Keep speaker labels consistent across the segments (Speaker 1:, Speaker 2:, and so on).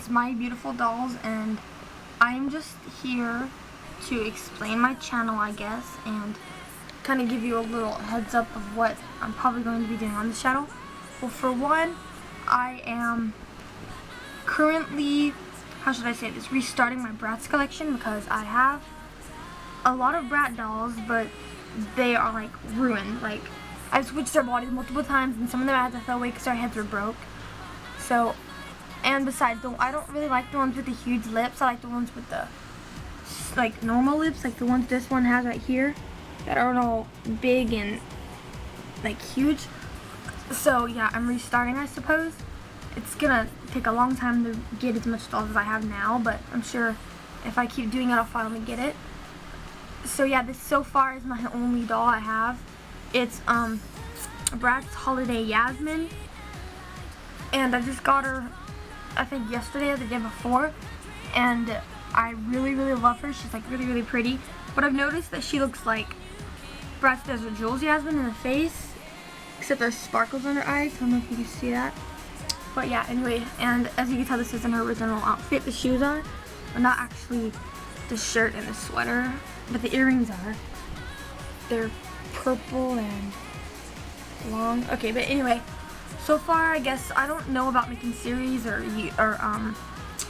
Speaker 1: it's My Beautiful Dolls, and I'm just here to explain my channel, I guess, and kind of give you a little heads up of what I'm probably going to be doing on this channel. Well, for one, I am currently, how should I say this, restarting my Bratz collection, because I have a lot of Brat dolls, but they are like ruined. Like, I've switched their bodies multiple times, and some of them I had to throw away because their heads were broke. So, and besides, I don't really like the ones with the huge lips. I like the ones with the like normal lips, like the ones this one has right here, that aren't all big and like huge. So yeah, I'm restarting, I suppose. It's gonna take a long time to get as much dolls as I have now, but I'm sure if I keep doing it, I'll finally get it. So yeah, this so far is my only doll I have. It's Bratz Holiday Yasmin, and I just got her, I think yesterday or the day before, and I really love her. She's like really pretty, but I've noticed that she looks like Bratz Desert Jewels Yasmin in the face, except there's sparkles on her eyes. I don't know if you can see that, but yeah, anyway, and as you can tell, this isn't her original outfit. The shoes are, but not actually the shirt and the sweater, but the earrings are. They're purple and long. Okay, but anyway, so far I guess I don't know about making series or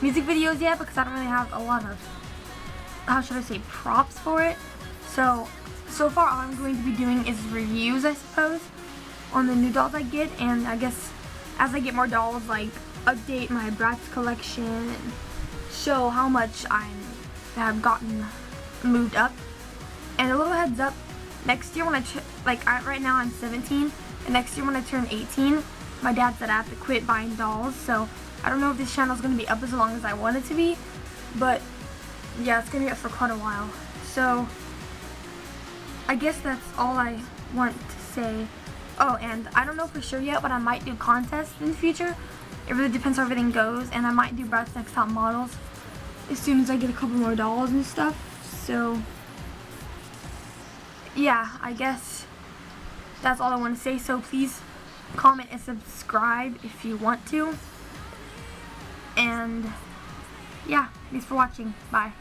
Speaker 1: music videos yet, because I don't really have a lot of, how should I say, props for it. So far all I'm going to be doing is reviews, I suppose, on the new dolls I get, and I guess as I get more dolls, like update my Bratz collection and show how much I have gotten moved up. And a little heads up, next year when right now I'm 17, and next year when I turn 18, my dad said I have to quit buying dolls. So I don't know if this channel is going to be up as long as I want it to be, but yeah, it's going to be up for quite a while. So I guess that's all I want to say. Oh, and I don't know for sure yet, but I might do contests in the future. It really depends how everything goes, and I might do Bratz Next Top Models as soon as I get a couple more dolls and stuff. So yeah, I guess that's all I want to say. So please comment and subscribe if you want to. And yeah, thanks for watching. Bye.